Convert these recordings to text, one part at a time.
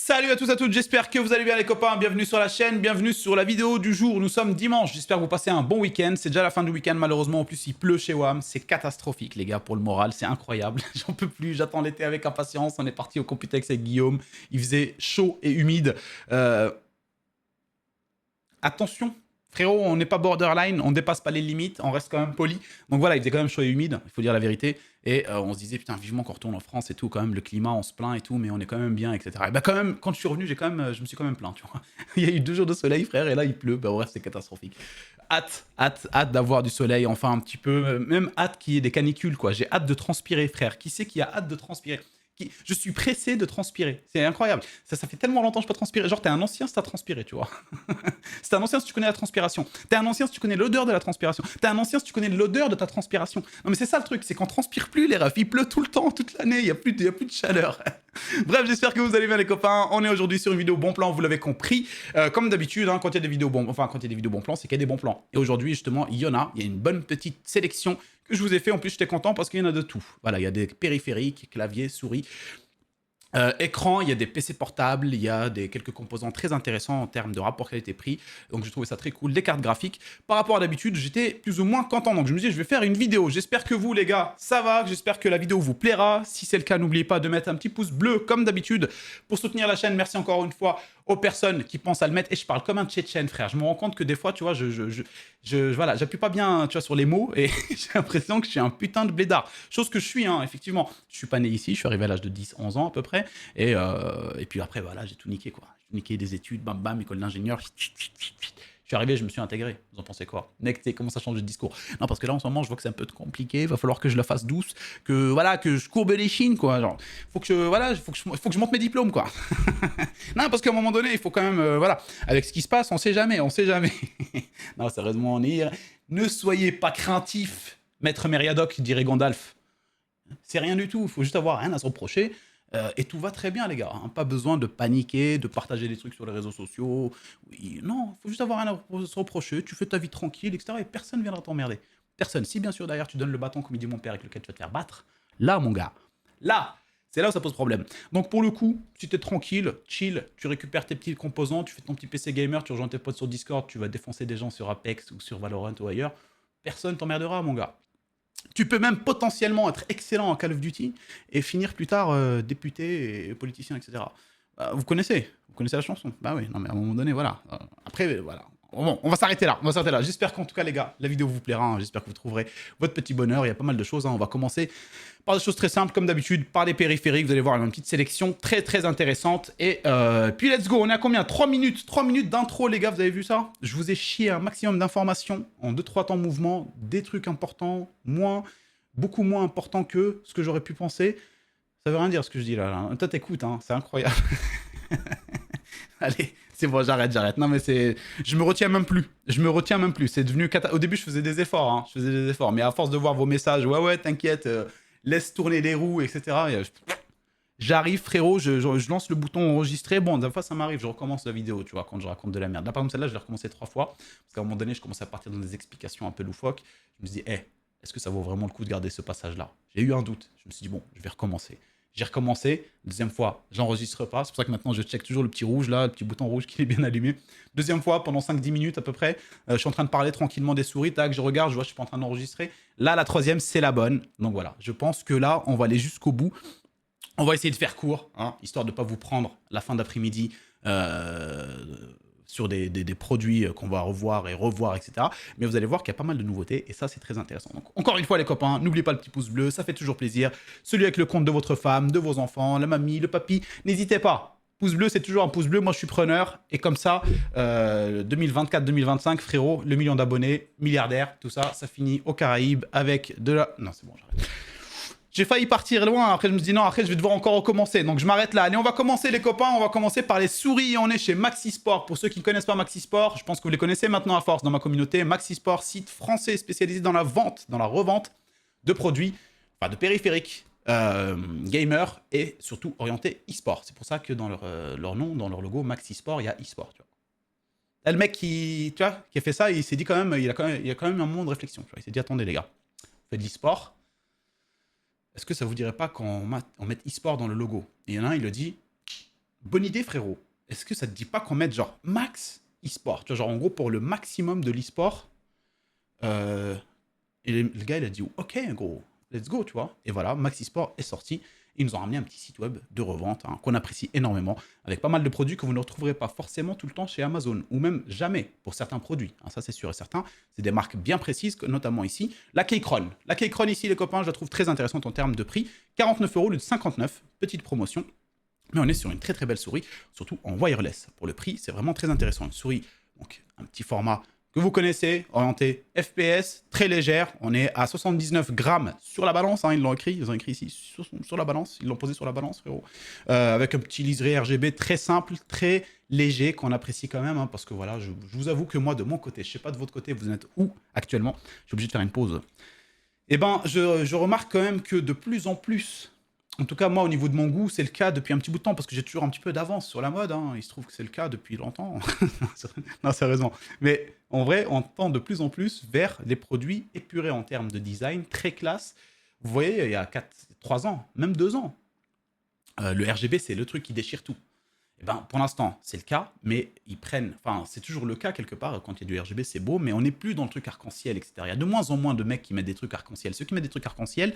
Salut à tous et à toutes, j'espère que vous allez bien les copains, bienvenue sur la chaîne, bienvenue sur la vidéo du jour, nous sommes dimanche, j'espère que vous passez un bon week-end, c'est déjà la fin du week-end malheureusement, en plus il pleut chez WAM, c'est catastrophique les gars pour le moral, c'est incroyable, j'en peux plus, j'attends l'été avec impatience, on est parti au Computex avec Guillaume, il faisait chaud et humide, attention frérot, on n'est pas borderline, on dépasse pas les limites, on reste quand même poli. Donc voilà, il faisait quand même chaud et humide, il faut dire la vérité. Et on se disait, putain, vivement qu'on retourne en France et tout, quand même, le climat, on se plaint et tout, mais on est quand même bien, etc. Et bah quand même, quand je suis revenu, je me suis quand même plaint, tu vois. Il y a eu 2 jours de soleil, frère, et là, il pleut. Bah bref, c'est catastrophique. Hâte d'avoir du soleil, enfin un petit peu, même hâte qu'il y ait des canicules, quoi. J'ai hâte de transpirer, frère. Qui c'est qui a hâte de transpirer? Je suis pressé de transpirer. C'est incroyable. Ça fait tellement longtemps que je peux transpirer. Genre, t'es un ancien si t'as transpiré, tu vois. C'est un ancien si tu connais la transpiration. T'es un ancien si tu connais l'odeur de la transpiration. T'es un ancien si tu connais l'odeur de ta transpiration. Non mais c'est ça le truc, c'est qu'on transpire plus les refs. Il pleut tout le temps, toute l'année. Il y a plus de chaleur. Bref, j'espère que vous allez bien les copains. On est aujourd'hui sur une vidéo bon plan, vous l'avez compris. Comme d'habitude, hein, quand il y a des vidéos bons plans, c'est qu'il y a des bons plans. Et aujourd'hui justement, il y a une bonne petite sélection que je vous ai fait. En plus, j'étais content parce qu'il y en a de tout. Voilà, il y a des périphériques, clavier, souris. Écran, il y a des PC portables, il y a quelques composants très intéressants en termes de rapport qualité-prix, donc j'ai trouvé ça très cool. Des cartes graphiques, par rapport à d'habitude, j'étais plus ou moins content, donc je me dis je vais faire une vidéo. J'espère que vous les gars, ça va, j'espère que la vidéo vous plaira. Si c'est le cas, n'oubliez pas de mettre un petit pouce bleu comme d'habitude pour soutenir la chaîne. Merci encore une fois aux personnes qui pensent à le mettre, et je parle comme un Tchétchène, frère. Je me rends compte que des fois, tu vois, voilà, j'appuie pas bien, tu vois, sur les mots, et j'ai l'impression que je suis un putain de blédard. Chose que je suis, hein, effectivement. Je suis pas né ici, je suis arrivé à l'âge de 10-11 ans à peu près, et puis après, voilà, j'ai tout niqué, quoi. J'ai niqué des études, bam bam, école d'ingénieur. Je suis arrivé, je me suis intégré. Vous en pensez quoi? Mec, tu comment ça change de discours? Non, parce que là, en ce moment, je vois que c'est un peu compliqué. Il va falloir que je la fasse douce, que voilà, que je courbe les chines, quoi. Genre, faut que je monte mes diplômes, quoi. Non, parce qu'à un moment donné, il faut quand même, voilà, avec ce qui se passe, on sait jamais, on sait jamais. Non, sérieusement, ne soyez pas craintifs, maître Mériadoc, dirait Gandalf. C'est rien du tout. Il faut juste avoir rien à se reprocher. Et tout va très bien, les gars. Hein. Pas besoin de paniquer, de partager des trucs sur les réseaux sociaux. Oui, non, il faut juste avoir rien à se reprocher. Tu fais ta vie tranquille, etc. Et personne ne viendra t'emmerder. Personne. Si, bien sûr, derrière, tu donnes le bâton, comme il dit mon père, avec lequel tu vas te faire battre. Là, mon gars, là, c'est là où ça pose problème. Donc, pour le coup, si t'es tranquille, chill, tu récupères tes petits composants, tu fais ton petit PC gamer, tu rejoins tes potes sur Discord, tu vas défoncer des gens sur Apex ou sur Valorant ou ailleurs, personne t'emmerdera, mon gars. Tu peux même potentiellement être excellent en Call of Duty et finir plus tard député et politicien, etc. Vous connaissez la chanson? Bah oui, non mais à un moment donné, voilà. Après, voilà. Bon, on va s'arrêter là. J'espère qu'en tout cas, les gars, la vidéo vous plaira. Hein. J'espère que vous trouverez votre petit bonheur. Il y a pas mal de choses. Hein. On va commencer par des choses très simples, comme d'habitude, par les périphériques. Vous allez voir une petite sélection très très intéressante. Et puis let's go. On est à combien? 3 minutes. 3 minutes d'intro, les gars. Vous avez vu ça? Je vous ai chié un maximum d'informations en 2-3 temps mouvement. Des trucs importants, beaucoup moins importants que ce que j'aurais pu penser. Ça veut rien dire ce que je dis là. Toi, t'écoutes, hein. C'est incroyable. Allez, c'est bon, j'arrête. Non, mais c'est... Je me retiens même plus. C'est devenu... Au début, je faisais des efforts, hein. Mais à force de voir vos messages, ouais, t'inquiète, laisse tourner les roues, etc. J'arrive, frérot, je lance le bouton enregistrer. Bon, des fois, ça m'arrive, je recommence la vidéo, tu vois, quand je raconte de la merde. Là, par exemple, celle-là, je l'ai recommencé 3 fois. Parce qu'à un moment donné, je commençais à partir dans des explications un peu loufoques. Je me dis, est-ce que ça vaut vraiment le coup de garder ce passage-là? J'ai eu un doute. Je me suis dit, bon, je vais recommencer. J'ai recommencé. Deuxième fois, j'enregistre pas. C'est pour ça que maintenant, je check toujours le petit rouge, là, le petit bouton rouge qui est bien allumé. Deuxième fois, pendant 5-10 minutes à peu près, je suis en train de parler tranquillement des souris. Tac, je regarde, je vois, je suis pas en train d'enregistrer. Là, la troisième, c'est la bonne. Donc voilà, je pense que là, on va aller jusqu'au bout. On va essayer de faire court, hein, histoire de ne pas vous prendre la fin d'après-midi sur des produits qu'on va revoir, etc. Mais vous allez voir qu'il y a pas mal de nouveautés, et ça, c'est très intéressant. Donc, encore une fois, les copains, n'oubliez pas le petit pouce bleu, ça fait toujours plaisir. Celui avec le compte de votre femme, de vos enfants, la mamie, le papy, n'hésitez pas. Pouce bleu, c'est toujours un pouce bleu, moi je suis preneur. Et comme ça, 2024-2025, frérot, le million d'abonnés, milliardaire, tout ça, ça finit aux Caraïbes avec de la... Non, c'est bon, j'arrête. J'ai failli partir loin, après je me dis non, après je vais devoir encore recommencer, donc je m'arrête là. Allez, on va commencer les copains, on va commencer par les souris. On est chez Maxisport. Pour ceux qui ne connaissent pas Maxisport, je pense que vous les connaissez maintenant à force dans ma communauté. Maxisport, site français spécialisé dans la vente, dans la revente de produits, enfin de périphériques, gamers et surtout orienté e-sport. C'est pour ça que dans leur nom, dans leur logo Maxisport, il y a e-sport. Là, le mec qui a fait ça, il s'est dit quand même, il y a quand même un moment de réflexion. Tu vois. Il s'est dit attendez les gars, vous faites de l'e-sport. Est-ce que ça vous dirait pas qu'on mette e-sport dans le logo? Et il y en a un, il le dit, bonne idée, frérot. Est-ce que ça te dit pas qu'on mette genre max e-sport? Tu vois, genre en gros, pour le maximum de l'e-sport. euh, et le gars, il a dit, ok, gros, let's go, tu vois. Et voilà, Max e-sport est sorti. Ils nous ont ramené un petit site web de revente hein, qu'on apprécie énormément, avec pas mal de produits que vous ne retrouverez pas forcément tout le temps chez Amazon, ou même jamais pour certains produits. Hein, ça, c'est sûr et certain. C'est des marques bien précises, notamment ici. La Keychron. La Keychron ici, les copains, je la trouve très intéressante en termes de prix. 49 € au lieu de 59, petite promotion. Mais on est sur une très très belle souris, surtout en wireless. Pour le prix, c'est vraiment très intéressant. Une souris, donc un petit format que vous connaissez, orienté FPS, très légère. On est à 79 grammes sur la balance, hein, ils ont écrit ici sur la balance, ils l'ont posé sur la balance, frérot. Avec un petit liseré RGB très simple, très léger, qu'on apprécie quand même, hein, parce que voilà, je vous avoue que moi, de mon côté, je sais pas de votre côté, vous en êtes où actuellement, je suis obligé de faire une pause. Eh ben, je remarque quand même que de plus en plus, en tout cas moi au niveau de mon goût, c'est le cas depuis un petit bout de temps, parce que j'ai toujours un petit peu d'avance sur la mode, hein. Il se trouve que c'est le cas depuis longtemps. Non, sérieusement. Mais en vrai, on tend de plus en plus vers des produits épurés en termes de design, très classe. Vous voyez, il y a 3 ans, même 2 ans, le RGB, c'est le truc qui déchire tout. Eh ben, pour l'instant, c'est le cas, mais ils prennent. Enfin, c'est toujours le cas quelque part. Quand il y a du RGB, c'est beau, mais on n'est plus dans le truc arc-en-ciel, etc. Il y a de moins en moins de mecs qui mettent des trucs arc-en-ciel. Ceux qui mettent des trucs arc-en-ciel,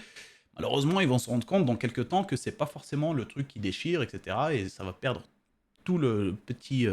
malheureusement, ils vont se rendre compte dans quelques temps que c'est pas forcément le truc qui déchire, etc. Et ça va perdre tout le petit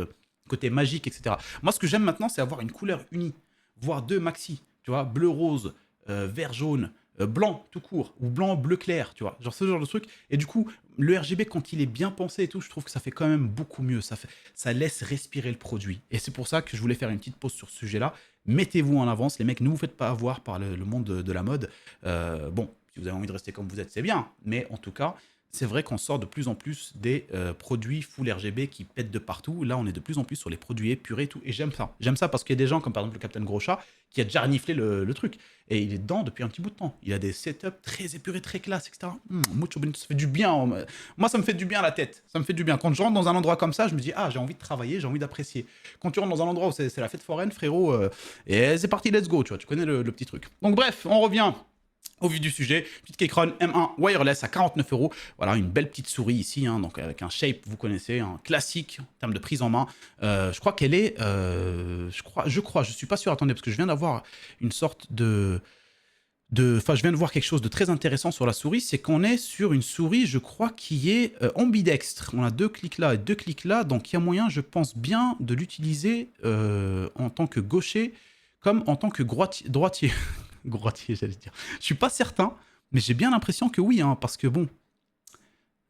côté magique, etc. Moi, ce que j'aime maintenant, c'est avoir une couleur unie, voire deux maxi. Tu vois, bleu rose, vert jaune, blanc tout court, ou blanc bleu clair, tu vois, genre ce genre de truc. Et du coup, le RGB, quand il est bien pensé et tout, je trouve que ça fait quand même beaucoup mieux. Ça laisse respirer le produit. Et c'est pour ça que je voulais faire une petite pause sur ce sujet-là. Mettez-vous en avance, les mecs, ne vous faites pas avoir par le monde de la mode. Bon, si vous avez envie de rester comme vous êtes, c'est bien. Mais en tout cas, c'est vrai qu'on sort de plus en plus des produits full RGB qui pètent de partout. Là, on est de plus en plus sur les produits épurés et tout. Et j'aime ça. J'aime ça parce qu'il y a des gens, comme par exemple le Captain Groschat, qui a déjà reniflé le truc. Et il est dedans depuis un petit bout de temps. Il a des setups très épurés, très classe, etc. Mucho bonito, ça fait du bien. Moi, ça me fait du bien à la tête. Ça me fait du bien. Quand je rentre dans un endroit comme ça, je me dis, ah, j'ai envie de travailler, j'ai envie d'apprécier. Quand tu rentres dans un endroit où c'est la fête foraine, frérot, et c'est parti, let's go, tu vois, tu connais le petit truc. Donc bref, on revient au vif du sujet, petite Keychron M1 wireless à 49 €. Voilà, une belle petite souris ici, hein, donc avec un shape, vous connaissez, un classique en termes de prise en main. Je crois qu'elle est, je suis pas sûr. Attendez, parce que je viens d'avoir une sorte enfin, je viens de voir quelque chose de très intéressant sur la souris, c'est qu'on est sur une souris, je crois, qui est ambidextre. On a 2 clics là et 2 clics là, donc il y a moyen, je pense bien, de l'utiliser en tant que gaucher comme en tant que droitier. Droitier, j'allais dire. Je suis pas certain, mais j'ai bien l'impression que oui, hein, parce que bon,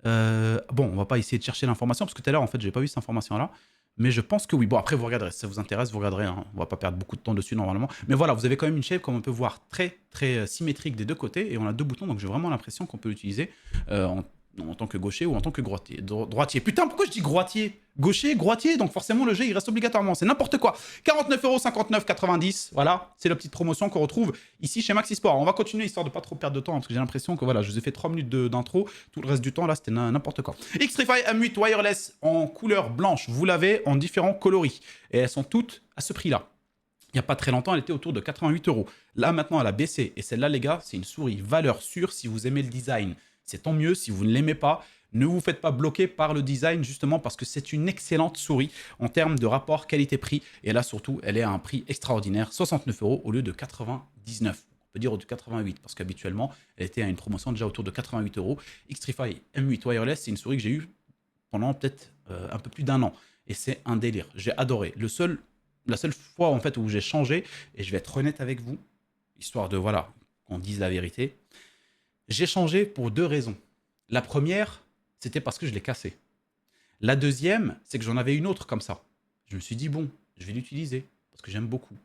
bon, on va pas essayer de chercher l'information, parce que tout à l'heure, en fait, j'ai pas vu cette information-là. Mais je pense que oui. Bon, après, vous regarderez. Si ça vous intéresse, vous regarderez. Hein. On va pas perdre beaucoup de temps dessus, normalement. Mais voilà, vous avez quand même une shape, comme on peut voir, très, très symétrique des deux côtés. Et on a deux boutons, donc j'ai vraiment l'impression qu'on peut l'utiliser en tant que gaucher ou en tant que droitier. Droitier. Putain, pourquoi je dis droitier? Gaucher, droitier, donc forcément le jeu il reste obligatoirement. C'est n'importe quoi. 49 €, 59,90. Voilà, c'est la petite promotion qu'on retrouve ici chez Max eSport. On va continuer histoire de pas trop perdre de temps, hein, parce que j'ai l'impression que voilà, je vous ai fait 3 minutes d'intro. Tout le reste du temps là, c'était n'importe quoi. Xtrify M8 wireless en couleur blanche. Vous l'avez en différents coloris. Et elles sont toutes à ce prix-là. Il n'y a pas très longtemps, elle était autour de 88 €. Là, maintenant, elle a baissé. Et celle-là, les gars, c'est une souris valeur sûre si vous aimez le design. C'est tant mieux. Si vous ne l'aimez pas, ne vous faites pas bloquer par le design, justement parce que c'est une excellente souris en termes de rapport qualité-prix. Et là, surtout, elle est à un prix extraordinaire, 69 € au lieu de 99. On peut dire de 88, parce qu'habituellement, elle était à une promotion déjà autour de 88 €. Xtrify M8 Wireless, c'est une souris que j'ai eue pendant peut-être un peu plus d'1 an. Et c'est un délire. J'ai adoré. La seule fois en fait où j'ai changé, et je vais être honnête avec vous, histoire de voilà, qu'on dise la vérité, j'ai changé pour 2 raisons. La première, c'était parce que je l'ai cassé. La deuxième, c'est que j'en avais une autre comme ça. Je me suis dit, bon, je vais l'utiliser, parce que j'aime beaucoup.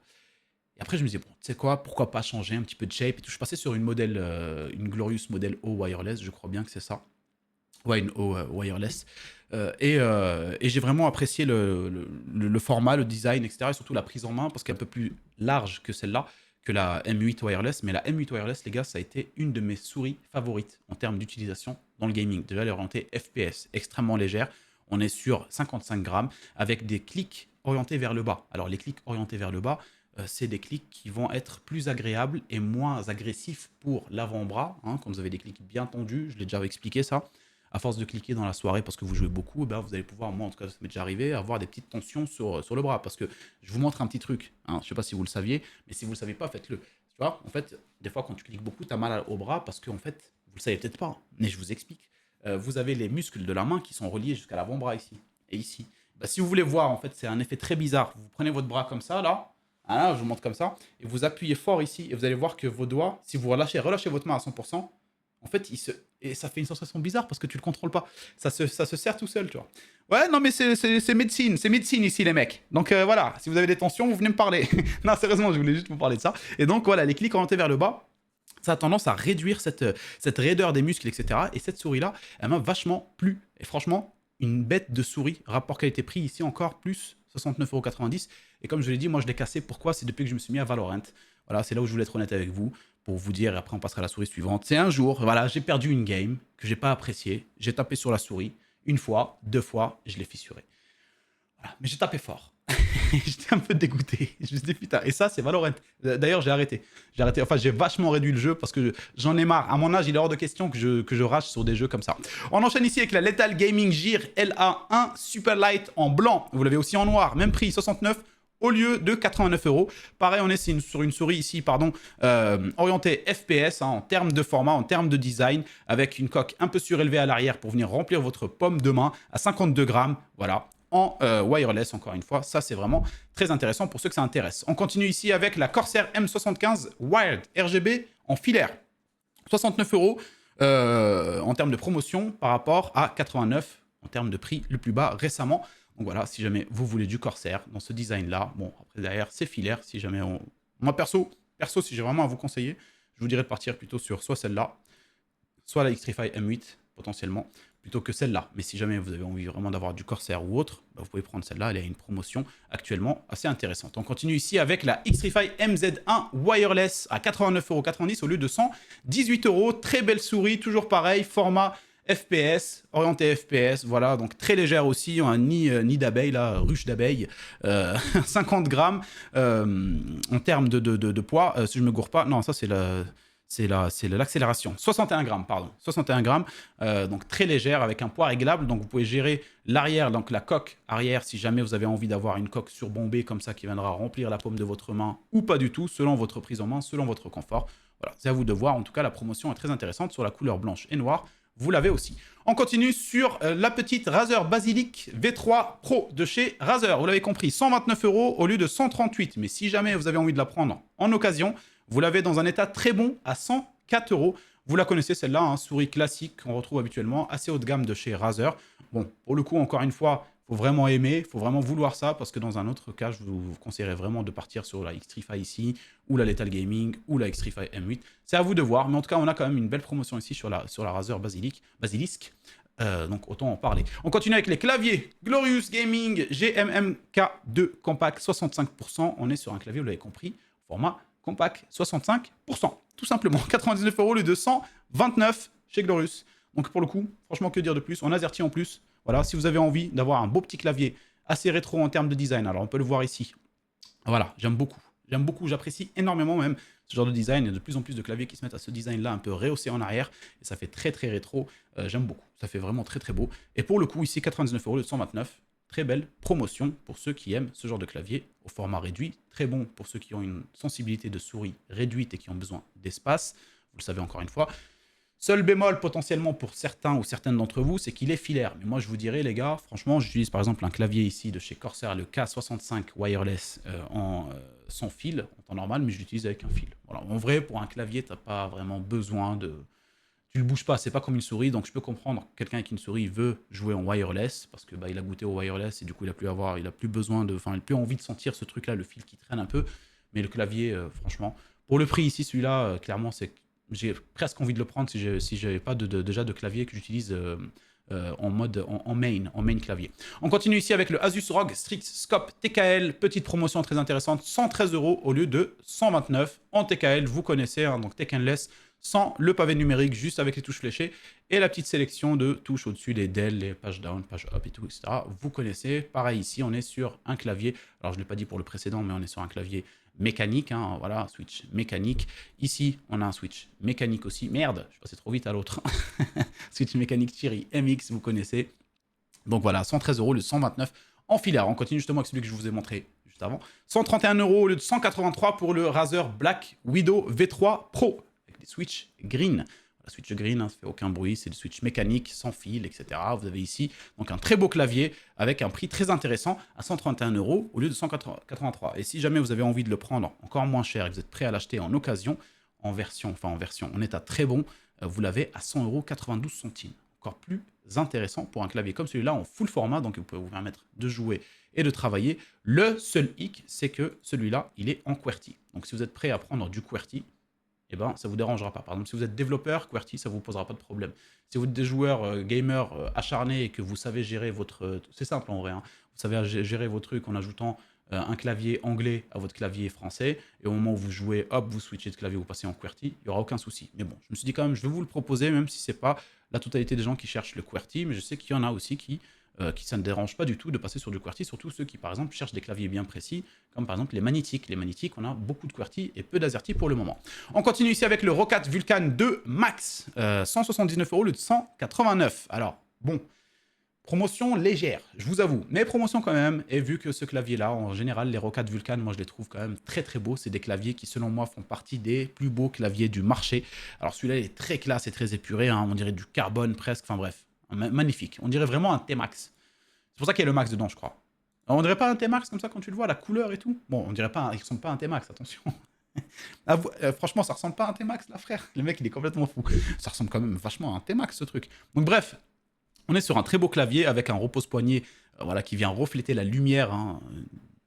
Et après, je me disais, bon, tu sais quoi, pourquoi pas changer un petit peu de shape et tout. Je passais sur une Glorious Model O wireless, je crois bien que c'est ça. Ouais, une O wireless. Et j'ai vraiment apprécié le format, le design, etc. Et surtout la prise en main, parce qu'elle est un peu plus large que celle-là, que la M8 wireless. Mais la M8 wireless, les gars, ça a été une de mes souris favorites en termes d'utilisation dans le gaming. Déjà, elle est orientée FPS, extrêmement légère. On est sur 55 grammes, avec des clics orientés vers le bas. Alors, les clics orientés vers le bas, c'est des clics qui vont être plus agréables et moins agressifs pour l'avant-bras. Hein, quand vous avez des clics bien tendus, je l'ai déjà expliqué ça. à force de cliquer dans la soirée parce que vous jouez beaucoup, eh ben, vous allez pouvoir, moi en tout cas ça m'est déjà arrivé, avoir des petites tensions sur le bras. Parce que je vous montre un petit truc, hein, je sais pas si vous le saviez, mais si vous le savez pas, faites-le. Tu vois, en fait, des fois quand tu cliques beaucoup, tu as mal au bras parce que en fait, vous le savez peut-être pas, mais je vous explique. Vous avez les muscles de la main qui sont reliés jusqu'à l'avant-bras ici et ici. Bah, si vous voulez voir, en fait, c'est un effet très bizarre. Vous prenez votre bras comme ça, là, hein, je vous montre comme ça, et vous appuyez fort ici, et vous allez voir que vos doigts, si vous relâchez votre main à 100%, en fait, et ça fait une sensation bizarre parce que tu le contrôles pas. Ça se serre tout seul, tu vois. Ouais, non, mais c'est médecine ici, les mecs. Donc voilà, si vous avez des tensions, vous venez me parler. Non, sérieusement, je voulais juste vous parler de ça. Et donc voilà, les clics orientés vers le bas, ça a tendance à réduire cette raideur des muscles, etc. Et cette souris-là, elle m'a vachement plu. Et franchement, une bête de souris, rapport qualité-prix, ici encore, plus 69,90 €. Et comme je l'ai dit, moi je l'ai cassé. Pourquoi? C'est depuis que je me suis mis à Valorant. Voilà, c'est là où je voulais être honnête avec vous, pour vous dire, et après on passera à la souris suivante. C'est un jour, voilà, j'ai perdu une game que j'ai pas appréciée. J'ai tapé sur la souris, une fois, deux fois, je l'ai fissuré. Voilà, mais j'ai tapé fort. J'étais un peu dégoûté. Je me suis dit, putain, et ça, c'est Valorant. D'ailleurs, j'ai arrêté. Enfin, j'ai vachement réduit le jeu parce que j'en ai marre. À mon âge, il est hors de question que je rage sur des jeux comme ça. On enchaîne ici avec la Lethal Gaming Gear LA1 Super Light en blanc. Vous l'avez aussi en noir. Même prix, 69 au lieu de 89 €. Pareil, on est sur une souris ici, pardon, orientée FPS, hein, en termes de format, en termes de design, avec une coque un peu surélevée à l'arrière pour venir remplir votre paume de main à 52 grammes. Voilà, en wireless, encore une fois. Ça, c'est vraiment très intéressant pour ceux que ça intéresse. On continue ici avec la Corsair M75 Wired RGB en filaire. 69 € en termes de promotion par rapport à 89 en termes de prix le plus bas récemment. Donc voilà, si jamais vous voulez du Corsair dans ce design-là, bon, après derrière, c'est filaire. Si jamais moi, perso, si j'ai vraiment à vous conseiller, je vous dirais de partir plutôt sur soit celle-là, soit la Xtrfy M8, potentiellement, plutôt que celle-là. Mais si jamais vous avez envie vraiment d'avoir du Corsair ou autre, bah vous pouvez prendre celle-là. Elle a une promotion actuellement assez intéressante. On continue ici avec la Xtrfy MZ1 Wireless à 89,90 € au lieu de 118 €. Très belle souris, toujours pareil, format FPS, orienté FPS, voilà, donc très légère aussi, un nid d'abeille, là, ruche d'abeille, 50 grammes en termes de poids, si je ne me gourre pas, non, ça c'est l'accélération. 61 grammes, pardon. 61 grammes, donc très légère, avec un poids réglable. Donc vous pouvez gérer l'arrière, donc la coque arrière, si jamais vous avez envie d'avoir une coque surbombée comme ça qui viendra remplir la paume de votre main, ou pas du tout, selon votre prise en main, selon votre confort. Voilà, c'est à vous de voir. En tout cas, la promotion est très intéressante sur la couleur blanche et noire. Vous l'avez aussi. On continue sur la petite Razer Basilic V3 Pro de chez Razer. Vous l'avez compris, 129 € au lieu de 138. Mais si jamais vous avez envie de la prendre en occasion, vous l'avez dans un état très bon à 104 €. Vous la connaissez celle-là, hein, souris classique qu'on retrouve habituellement, assez haut de gamme de chez Razer. Bon, pour le coup, encore une fois, il faut vraiment aimer, il faut vraiment vouloir ça, parce que dans un autre cas, je vous conseillerais vraiment de partir sur la Xtrfy ici, ou la Lethal Gaming, ou la Xtrfy M8. C'est à vous de voir, mais en tout cas, on a quand même une belle promotion ici sur la Razer Basilisk. Donc autant en parler. On continue avec les claviers Glorious Gaming GMMK2 Compact 65%. On est sur un clavier, vous l'avez compris, format compact 65%. Tout simplement, 99 € au lieu de 129 chez Glorious. Donc pour le coup, franchement, que dire de plus? On a AZERTY en plus. Voilà, si vous avez envie d'avoir un beau petit clavier assez rétro en termes de design, alors on peut le voir ici. Voilà, j'aime beaucoup. J'aime beaucoup, j'apprécie énormément même ce genre de design. Il y a de plus en plus de claviers qui se mettent à ce design-là un peu rehaussé en arrière. Et ça fait très très rétro. J'aime beaucoup. Ça fait vraiment très très beau. Et pour le coup, ici, 99 € au lieu de 129. Très belle promotion pour ceux qui aiment ce genre de clavier au format réduit. Très bon pour ceux qui ont une sensibilité de souris réduite et qui ont besoin d'espace. Vous le savez encore une fois. Seul bémol potentiellement pour certains ou certaines d'entre vous, c'est qu'il est filaire. Mais moi, je vous dirais, les gars, franchement, j'utilise par exemple un clavier ici de chez Corsair, le K65 Wireless sans fil, en temps normal, mais je l'utilise avec un fil. Voilà. En vrai, pour un clavier, tu n'as pas vraiment besoin de... Tu le bouges pas, c'est pas comme une souris, donc je peux comprendre quelqu'un avec une souris veut jouer en wireless parce que bah, il a goûté au wireless et du coup il a plus besoin de, enfin il a plus envie de sentir ce truc là, le fil qui traîne un peu. Mais le clavier, franchement, pour le prix ici, celui-là, clairement, j'ai presque envie de le prendre si j'avais pas déjà de clavier que j'utilise en mode en main clavier. On continue ici avec le Asus ROG Strix Scope TKL, petite promotion très intéressante, 113 € au lieu de 129 en TKL. Vous connaissez, hein, donc TKLess, sans le pavé numérique, juste avec les touches fléchées et la petite sélection de touches au-dessus, les del, les page down, page up et tout, etc. Vous connaissez. Pareil ici, on est sur un clavier. Alors, je ne l'ai pas dit pour le précédent, mais on est sur un clavier mécanique, hein, voilà, switch mécanique. Ici, on a un switch mécanique aussi. Merde, je suis passé trop vite à l'autre. Switch mécanique Thierry MX, vous connaissez. Donc voilà, 113 euros, le 129 en filaire. On continue justement avec celui que je vous ai montré juste avant. 131 euros au lieu de 183 pour le Razer Black Widow V3 Pro avec des switches green. La switch green, hein, ça fait aucun bruit, c'est le switch mécanique, sans fil, etc. Vous avez ici donc un très beau clavier avec un prix très intéressant à 131 euros au lieu de 183. Et si jamais vous avez envie de le prendre encore moins cher et que vous êtes prêt à l'acheter en occasion, en état très bon, vous l'avez à 100,92 €. Encore plus intéressant pour un clavier comme celui-là en full format, donc vous pouvez vous permettre de jouer et de travailler. Le seul hic, c'est que celui-là, il est en QWERTY. Donc si vous êtes prêt à prendre du QWERTY, eh ben, ça ne vous dérangera pas. Par exemple, si vous êtes développeur, QWERTY, ça ne vous posera pas de problème. Si vous êtes des joueurs gamers acharnés et que vous savez gérer votre... c'est simple en vrai, hein. Vous savez gérer vos trucs en ajoutant un clavier anglais à votre clavier français, et au moment où vous jouez, hop, vous switchez de clavier, vous passez en QWERTY, il n'y aura aucun souci. Mais bon, je me suis dit quand même, je vais vous le proposer, même si ce n'est pas la totalité des gens qui cherchent le QWERTY, mais je sais qu'il y en a aussi qui ça ne dérange pas du tout de passer sur du QWERTY, surtout ceux qui, par exemple, cherchent des claviers bien précis, comme par exemple les magnétiques. Les magnétiques, on a beaucoup de QWERTY et peu d'AZERTY pour le moment. On continue ici avec le Roccat Vulcan 2 Max, 179 € au lieu de 189. Alors, bon, promotion légère, je vous avoue, mais promotion quand même, et vu que ce clavier-là, en général, les Roccat Vulcan, moi je les trouve quand même très très beaux, c'est des claviers qui selon moi font partie des plus beaux claviers du marché. Alors celui-là, il est très classe et très épuré, hein, on dirait du carbone presque, enfin bref, magnifique, on dirait vraiment un T-Max. C'est pour ça qu'il y a le Max dedans, je crois. Alors, on dirait pas un T-Max comme ça quand tu le vois, la couleur et tout. Bon, on dirait pas, il ressemble pas à un T-Max, attention. Franchement, ça ressemble pas à un T-Max, là, frère. Le mec, il est complètement fou. Ça ressemble quand même vachement à un T-Max, ce truc. Donc bref, on est sur un très beau clavier avec un repose-poignet voilà, qui vient refléter la lumière, hein,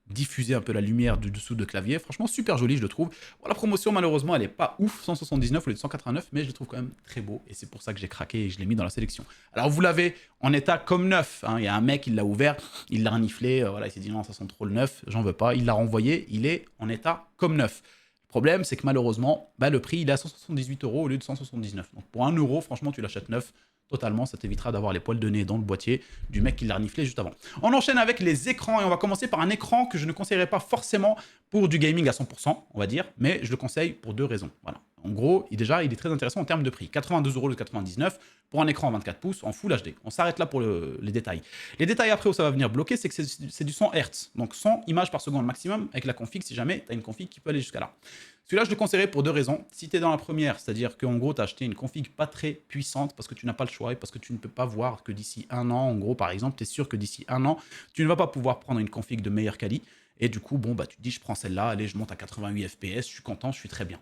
diffuser un peu la lumière du dessous de clavier. Franchement, super joli, je le trouve. Bon, la promotion, malheureusement, elle n'est pas ouf, 179 au lieu de 189, mais je le trouve quand même très beau, et c'est pour ça que j'ai craqué et je l'ai mis dans la sélection. Alors, vous l'avez en état comme neuf, hein. Il y a un mec, il l'a ouvert, il l'a reniflé, voilà, il s'est dit non, ça sent trop le neuf, j'en veux pas, il l'a renvoyé, il est en état comme neuf. Le problème, c'est que malheureusement, le prix, il est à 178 € au lieu de 179. Donc pour 1 €, franchement, tu l'achètes neuf. Totalement, ça t'évitera d'avoir les poils de nez dans le boîtier du mec qui l'a reniflé juste avant. On enchaîne avec les écrans et on va commencer par un écran que je ne conseillerais pas forcément pour du gaming à 100%, on va dire, mais je le conseille pour deux raisons. Voilà. En gros, déjà, il est très intéressant en termes de prix. 82 € de 99 pour un écran 24 pouces en Full HD. On s'arrête là pour les détails. Les détails après où ça va venir bloquer, c'est que c'est du 100 Hz, donc 100 images par seconde maximum avec la config si jamais tu as une config qui peut aller jusqu'à là. Celui-là, je le conseillerais pour deux raisons. Si tu es dans la première, c'est-à-dire qu'en gros, tu as acheté une config pas très puissante parce que tu n'as pas le choix et parce que tu ne peux pas voir que d'ici un an, en gros, par exemple, tu es sûr que d'ici un an, tu ne vas pas pouvoir prendre une config de meilleure qualité. Et du coup, bon, tu te dis, je prends celle-là, allez, je monte à 88 FPS, je suis content, je suis très bien.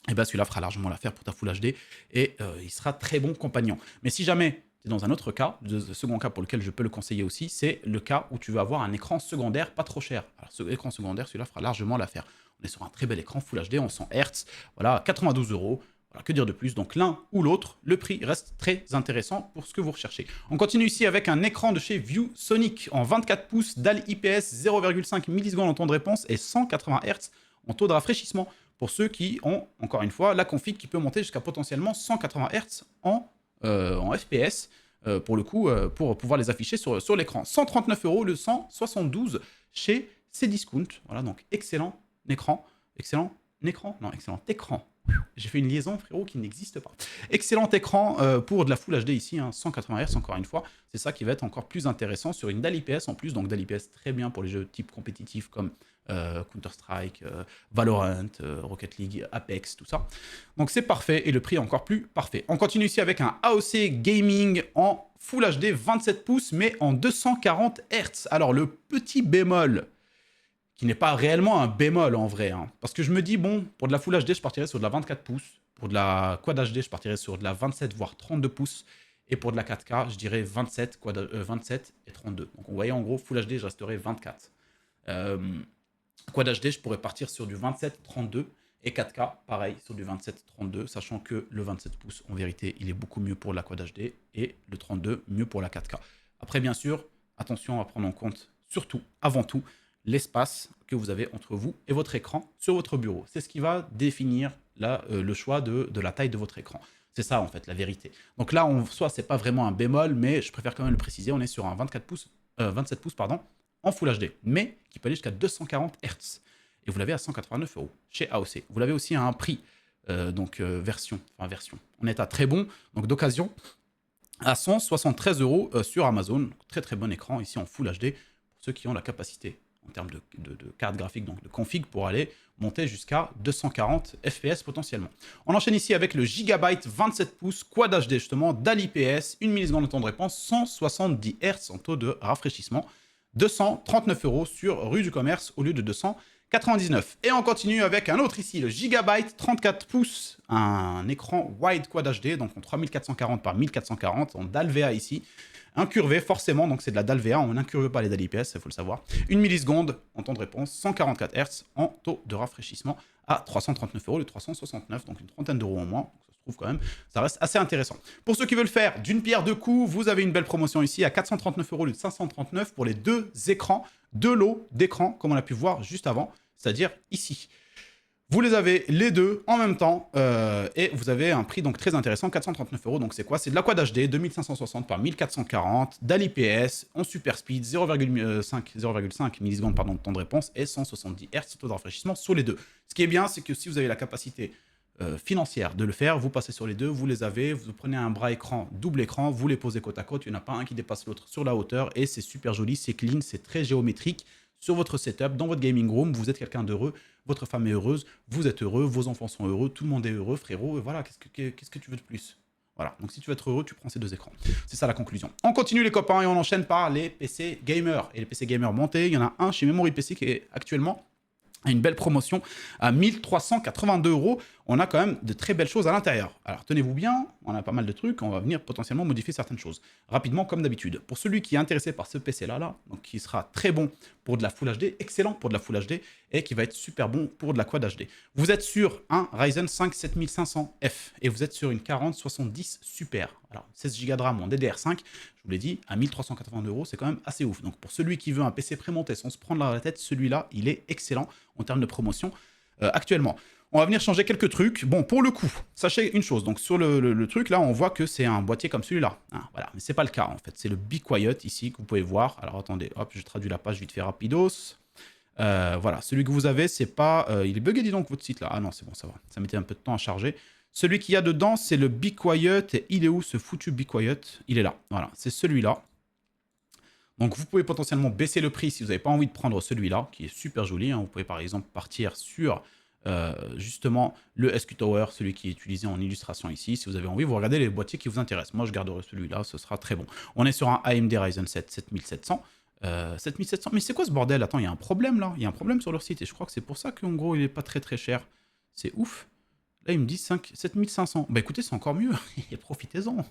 Et celui-là fera largement l'affaire pour ta Full HD et il sera très bon compagnon. Mais si jamais tu es dans un autre cas, le second cas pour lequel je peux le conseiller aussi, c'est le cas où tu veux avoir un écran secondaire pas trop cher. Alors, ce écran secondaire, celui-là fera largement l'affaire. On est sur un très bel écran Full HD en 100 Hz, voilà, 92 €. Voilà, que dire de plus? Donc l'un ou l'autre, le prix reste très intéressant pour ce que vous recherchez. On continue ici avec un écran de chez ViewSonic en 24 pouces, dalle IPS, 0,5 millisecondes en temps de réponse et 180 Hz en taux de rafraîchissement. Pour ceux qui ont, encore une fois, la config qui peut monter jusqu'à potentiellement 180 Hz en FPS, pour le coup, pour pouvoir les afficher sur l'écran. 139 € le 172 chez Cdiscount. Voilà, donc excellent écran. Excellent écran. J'ai fait une liaison, frérot, qui n'existe pas. Excellent écran pour de la Full HD ici, hein, 180 Hz encore une fois. C'est ça qui va être encore plus intéressant sur une dalle IPS en plus. Donc dalle IPS très bien pour les jeux type compétitifs comme Counter-Strike, Valorant, Rocket League, Apex, tout ça. Donc c'est parfait et le prix est encore plus parfait. On continue ici avec un AOC Gaming en Full HD 27 pouces mais en 240 Hz. Alors le petit bémol, qui n'est pas réellement un bémol en vrai, hein, parce que je me dis, bon, pour de la Full HD, je partirais sur de la 24 pouces, pour de la Quad HD, je partirais sur de la 27 voire 32 pouces, et pour de la 4K, je dirais 27, 27 et 32. Donc vous voyez, en gros, Full HD, je resterai 24. Quad HD, je pourrais partir sur du 27-32 et 4K, pareil, sur du 27-32, sachant que le 27 pouces, en vérité, il est beaucoup mieux pour la Quad HD et le 32, mieux pour la 4K. Après, bien sûr, attention à prendre en compte, surtout, avant tout, l'espace que vous avez entre vous et votre écran sur votre bureau. C'est ce qui va définir le choix de la taille de votre écran. C'est ça, en fait, la vérité. Donc là, en soi, c'est pas vraiment un bémol, mais je préfère quand même le préciser, on est sur un 27 pouces, en Full HD, mais qui peut aller jusqu'à 240 Hz. et vous l'avez à 189 € chez AOC. Vous l'avez aussi à un prix, version. On est à très bon, donc d'occasion, à 173 € sur Amazon. Très très bon écran ici en Full HD pour ceux qui ont la capacité en termes de carte graphique, donc de config pour aller monter jusqu'à 240 FPS potentiellement. On enchaîne ici avec le Gigabyte 27 pouces Quad HD justement d'AliPS, 1 milliseconde de temps de réponse, 170 Hz en taux de rafraîchissement, 239 € sur rue du Commerce au lieu de 299. Et on continue avec un autre ici, le Gigabyte 34 pouces, un écran wide Quad HD, donc en 3440 par 1440 en DALVA ici. Incurvé, forcément, donc c'est de la DALVA, on n'incurve pas les DALIPS, il faut le savoir. 1 milliseconde en temps de réponse, 144 Hz en taux de rafraîchissement à 339 € de 369, donc une trentaine d'euros en moins. Ça se trouve quand même, ça reste assez intéressant. Pour ceux qui veulent faire d'une pierre deux coups, vous avez une belle promotion ici à 439 € de 539 pour les deux écrans, deux lots d'écrans, comme on a pu voir juste avant, c'est-à-dire ici. Vous les avez les deux en même temps et vous avez un prix donc très intéressant, 439 €. Donc c'est quoi? C'est de la Quad HD 2560 par 1440, d'AliPS en super speed, 0,5 millisecondes de temps de réponse et 170 Hz taux de rafraîchissement sur les deux. Ce qui est bien, c'est que si vous avez la capacité financière de le faire, vous passez sur les deux, vous les avez, vous prenez un bras écran, double écran, vous les posez côte à côte, il n'y en a pas un qui dépasse l'autre sur la hauteur et c'est super joli, c'est clean, c'est très géométrique. Sur votre setup, dans votre gaming room, vous êtes quelqu'un d'heureux, votre femme est heureuse, vous êtes heureux, vos enfants sont heureux, tout le monde est heureux, frérot, et voilà, qu'est-ce que tu veux de plus? Voilà, donc si tu veux être heureux, tu prends ces deux écrans. C'est ça la conclusion. On continue les copains et on enchaîne par les PC gamers. Et les PC gamers montés, il y en a un chez Memory PC qui est actuellement à une belle promotion à 1382 €. On a quand même de très belles choses à l'intérieur. Alors tenez-vous bien, on a pas mal de trucs, on va venir potentiellement modifier certaines choses. Rapidement, comme d'habitude. Pour celui qui est intéressé par ce PC-là, donc qui sera très bon pour de la Full HD, excellent pour de la Full HD, et qui va être super bon pour de la Quad HD. Vous êtes sur un Ryzen 5 7500F, et vous êtes sur une 4070 Super. Alors 16 Go de RAM en DDR5, je vous l'ai dit, à 1380 €, c'est quand même assez ouf. Donc pour celui qui veut un PC prémonté sans se prendre la tête, celui-là, il est excellent en termes de promotion actuellement. On va venir changer quelques trucs. Bon, pour le coup, sachez une chose. Donc, sur le truc, là, on voit que c'est un boîtier comme celui-là. Hein, voilà, mais c'est pas le cas, en fait. C'est le Be Quiet, ici, que vous pouvez voir. Alors, attendez, hop, je traduis la page vite fait rapidos. Voilà, celui que vous avez, c'est pas... il est bugué, dis donc, votre site, là. Ah non, c'est bon, ça va. Ça mettait un peu de temps à charger. Celui qu'il y a dedans, c'est le Be Quiet. Et il est où, ce foutu Be Quiet? Il est là. Voilà, c'est celui-là. Donc, vous pouvez potentiellement baisser le prix si vous n'avez pas envie de prendre celui-là, qui est super joli. Hein. Vous pouvez, par exemple, partir sur... justement le SQ Tower, celui qui est utilisé en illustration ici. Si vous avez envie, vous regardez les boîtiers qui vous intéressent. Moi, je garderai celui-là, ce sera très bon. On est sur un AMD Ryzen 7 7700. 7700, mais c'est quoi ce bordel? Attends, il y a un problème là. Il y a un problème sur leur site et je crois que c'est pour ça qu'en gros, il est pas très très cher. C'est ouf. Là, il me dit 7500. Bah écoutez, c'est encore mieux. Profitez-en.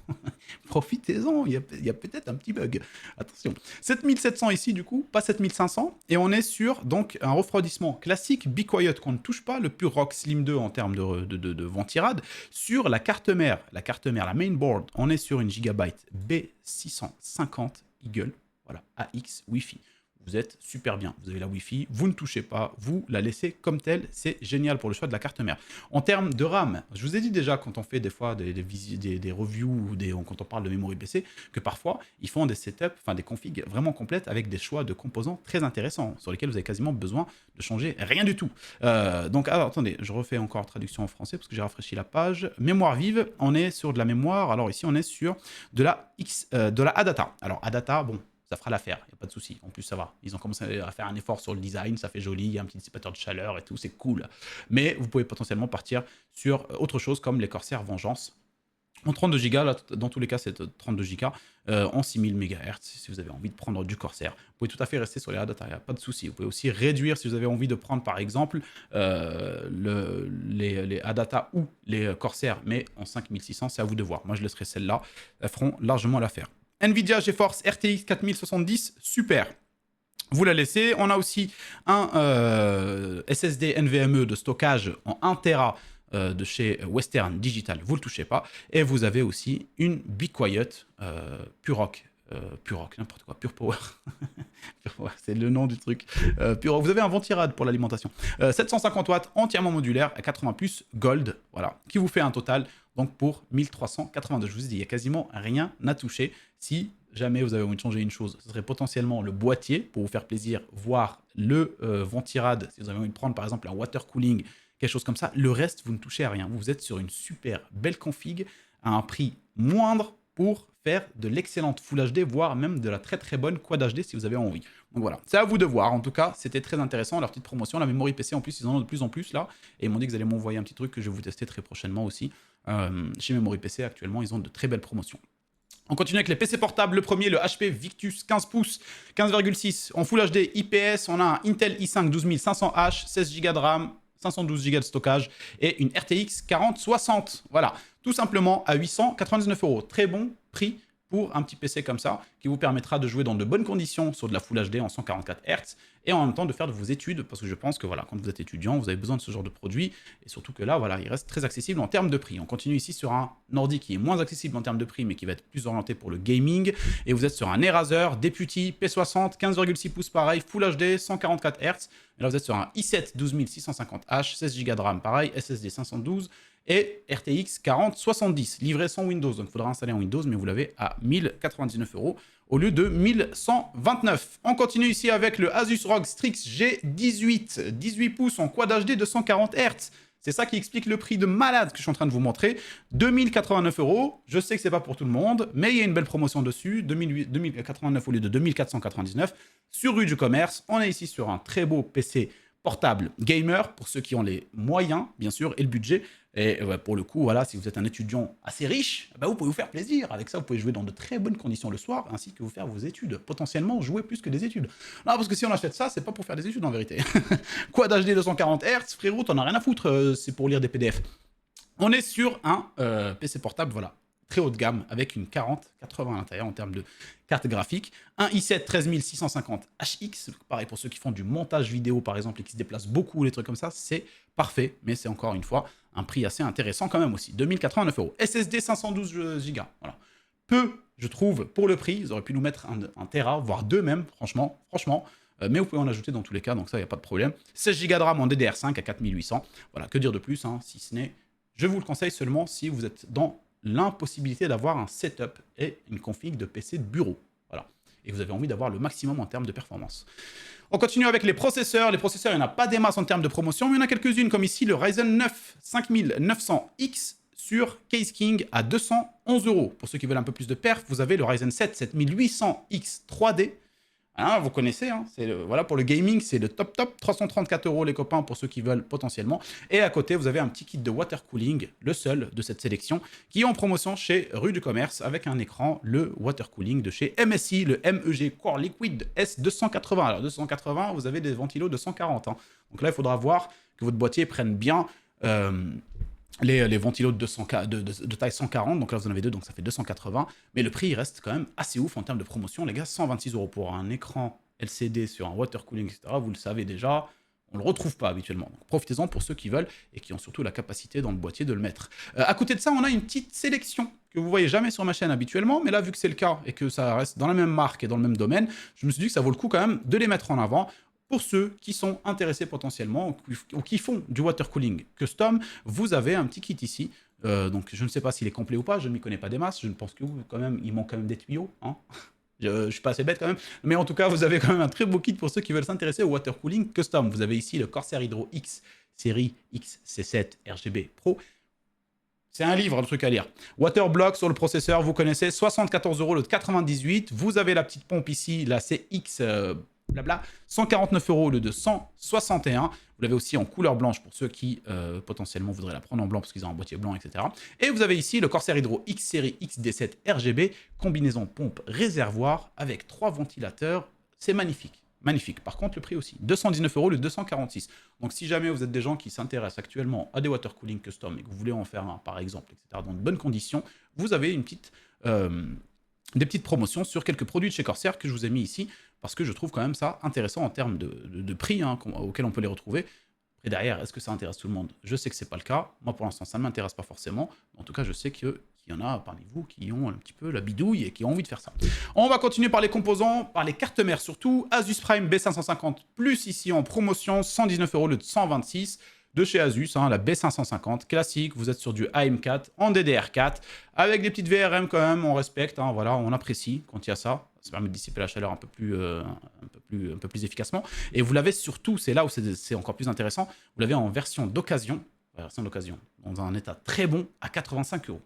Profitez-en. Il y a peut-être un petit bug. Attention. 7700 ici, du coup, pas 7500. Et on est sur donc un refroidissement classique Be Quiet qu'on ne touche pas, le pur Rock Slim 2 en termes de ventirad. Sur la carte mère, la mainboard, on est sur une Gigabyte B650 Eagle. Voilà, AX Wi-Fi. Vous êtes super bien, vous avez la Wi-Fi, vous ne touchez pas, vous la laissez comme telle, c'est génial pour le choix de la carte mère. En termes de RAM, je vous ai dit déjà quand on fait des fois des reviews ou quand on parle de Memory PC, que parfois ils font des setups, enfin des configs vraiment complètes avec des choix de composants très intéressants, sur lesquels vous avez quasiment besoin de changer rien du tout. Donc alors, attendez, je refais encore traduction en français parce que j'ai rafraîchi la page. Mémoire vive, on est sur de la mémoire, alors ici on est sur de la ADATA. Alors ADATA, bon, ça fera l'affaire, il n'y a pas de souci. En plus, ça va. Ils ont commencé à faire un effort sur le design, ça fait joli, il y a un petit dissipateur de chaleur et tout, c'est cool. Mais vous pouvez potentiellement partir sur autre chose comme les Corsair Vengeance. En 32 Go, là, dans tous les cas, c'est 32 Go en 6000 MHz. Si vous avez envie de prendre du Corsair, vous pouvez tout à fait rester sur les ADATA, il n'y a pas de souci. Vous pouvez aussi réduire si vous avez envie de prendre, par exemple, les ADATA ou les Corsair, mais en 5600, c'est à vous de voir. Moi, je laisserai celles-là, elles feront largement l'affaire. Nvidia GeForce RTX 4070, super. Vous la laissez. On a aussi un SSD NVMe de stockage en 1 Tera de chez Western Digital. Vous ne le touchez pas. Et vous avez aussi une Be Quiet Purock. Purock, n'importe quoi. Pure Power. Pure Power, c'est le nom du truc. Purock. Vous avez un ventirad pour l'alimentation. 750 watts, entièrement modulaire, à 80 plus Gold. Voilà. Qui vous fait un total donc pour 1382. Je vous ai dit, il n'y a quasiment rien à toucher si jamais vous avez envie de changer une chose, ce serait potentiellement le boîtier pour vous faire plaisir, voire le ventirad, si vous avez envie de prendre par exemple un water cooling, quelque chose comme ça. Le reste, vous ne touchez à rien. Vous êtes sur une super belle config à un prix moindre pour faire de l'excellente Full HD, voire même de la très très bonne Quad HD si vous avez envie. Donc voilà, c'est à vous de voir. En tout cas, c'était très intéressant, leur petite promotion. La memory PC, en plus, ils en ont de plus en plus là. Et ils m'ont dit qu'ils allaient m'envoyer un petit truc que je vais vous tester très prochainement aussi. Chez Memory PC, actuellement, ils ont de très belles promotions. On continue avec les PC portables. Le premier, le HP Victus 15 pouces, 15,6 en Full HD IPS. On a un Intel i5 12500H, 16 Go de RAM, 512 Go de stockage et une RTX 4060. Voilà, tout simplement à 899 €. Très bon prix pour un petit PC comme ça, qui vous permettra de jouer dans de bonnes conditions sur de la Full HD en 144 Hz et en même temps de faire de vos études, parce que je pense que voilà, quand vous êtes étudiant, vous avez besoin de ce genre de produit, et surtout que là, voilà, il reste très accessible en termes de prix. On continue ici sur un ordi qui est moins accessible en termes de prix, mais qui va être plus orienté pour le gaming, et vous êtes sur un Acer Deputy P60, 15,6 pouces pareil, Full HD, 144 Hz, et là vous êtes sur un i7 12650H, 16 Go de RAM pareil, SSD 512, et RTX 4070, livré sans Windows. Donc il faudra installer un Windows, mais vous l'avez à 1099 € au lieu de 1129. On continue ici avec le Asus ROG Strix G18, 18 pouces en Quad HD 240 Hz. C'est ça qui explique le prix de malade que je suis en train de vous montrer. 2089 €. Je sais que c'est pas pour tout le monde, mais il y a une belle promotion dessus. 2089 au lieu de 2499. Sur rue du commerce, on est ici sur un très beau PC portable gamer, pour ceux qui ont les moyens, bien sûr, et le budget. Et pour le coup, voilà, si vous êtes un étudiant assez riche, bah, vous pouvez vous faire plaisir. Avec ça, vous pouvez jouer dans de très bonnes conditions le soir, ainsi que vous faire vos études. Potentiellement, jouer plus que des études. Non, parce que si on achète ça, c'est pas pour faire des études en vérité. Quad HD 240 Hz, frérot, t'en as rien à foutre, c'est pour lire des PDF. On est sur un PC portable, voilà, très haut de gamme, avec une 4080 à l'intérieur en termes de carte graphique. Un i7 13650HX, pareil pour ceux qui font du montage vidéo par exemple et qui se déplacent beaucoup, les trucs comme ça, c'est parfait, mais c'est encore une fois un prix assez intéressant quand même aussi, 2089 €. SSD 512 Go, voilà. Peu, je trouve, pour le prix, ils auraient pu nous mettre un Tera, voire deux même, franchement, mais vous pouvez en ajouter dans tous les cas, donc ça, il n'y a pas de problème. 16 Go de RAM en DDR5 à 4800, voilà, que dire de plus, hein, si ce n'est, je vous le conseille seulement si vous êtes dans l'impossibilité d'avoir un setup et une config de PC de bureau. Voilà. Et vous avez envie d'avoir le maximum en termes de performance. On continue avec les processeurs. Les processeurs, il n'y en a pas des masses en termes de promotion, mais il y en a quelques-unes, comme ici le Ryzen 9 5900X sur Case King à 211 €. Pour ceux qui veulent un peu plus de perf, vous avez le Ryzen 7 7800X 3D. Hein, vous connaissez, hein, voilà, pour le gaming, c'est le top, 334 € les copains pour ceux qui veulent potentiellement. Et à côté, vous avez un petit kit de water cooling, le seul de cette sélection, qui est en promotion chez Rue du Commerce avec un écran, le water cooling de chez MSI, le MEG Core Liquid S280. Alors 280, vous avez des ventilos de 140. Hein. Donc là, il faudra voir que votre boîtier prenne bien les ventilos de taille 140, donc là vous en avez deux, donc ça fait 280, mais le prix il reste quand même assez ouf en termes de promotion, les gars, 126 € pour un écran LCD sur un water cooling, etc., vous le savez déjà, on ne le retrouve pas habituellement, donc profitez-en pour ceux qui veulent, et qui ont surtout la capacité dans le boîtier de le mettre. À côté de ça, on a une petite sélection que vous voyez jamais sur ma chaîne habituellement, mais là vu que c'est le cas, et que ça reste dans la même marque et dans le même domaine, je me suis dit que ça vaut le coup quand même de les mettre en avant, pour ceux qui sont intéressés potentiellement ou qui font du water cooling custom, vous avez un petit kit ici. Donc je ne sais pas s'il est complet ou pas, je ne m'y connais pas des masses, je ne pense que quand même, il manque quand même des tuyaux. Hein. Je suis pas assez bête quand même, mais en tout cas, vous avez quand même un très beau kit pour ceux qui veulent s'intéresser au water cooling custom. Vous avez ici le Corsair Hydro X série XC7 RGB Pro. C'est un livre, le truc à lire. Waterblock sur le processeur, vous connaissez, 74 € le 98. Vous avez la petite pompe ici, la CX blabla, 149 € le de 161. Vous l'avez aussi en couleur blanche pour ceux qui potentiellement voudraient la prendre en blanc parce qu'ils ont un boîtier blanc, etc. Et vous avez ici le Corsair Hydro X série XD7 RGB, combinaison pompe réservoir avec 3 ventilateurs. C'est magnifique. Magnifique. Par contre, le prix aussi. 219 € le 246. Donc, si jamais vous êtes des gens qui s'intéressent actuellement à des water cooling custom et que vous voulez en faire un, par exemple, etc., dans de bonnes conditions, vous avez une petite, des petites promotions sur quelques produits de chez Corsair que je vous ai mis ici parce que je trouve quand même ça intéressant en termes de prix hein, auxquels on peut les retrouver. Et derrière, est-ce que ça intéresse tout le monde? Je sais que c'est pas le cas. Moi, pour l'instant, ça ne m'intéresse pas forcément. En tout cas, je sais qu'il y en a parmi vous qui ont un petit peu la bidouille et qui ont envie de faire ça. On va continuer par les composants, par les cartes mères surtout. Asus Prime B550 Plus ici en promotion, 119 € le 126. de chez Asus, hein, la B550 classique. Vous êtes sur du AM4 en DDR4 avec des petites VRM quand même, on respecte, hein, voilà, on apprécie quand il y a ça. Ça permet de dissiper la chaleur un peu plus efficacement. Et vous l'avez surtout, c'est là où c'est encore plus intéressant, vous l'avez en version d'occasion, dans un état très bon, à 85 €.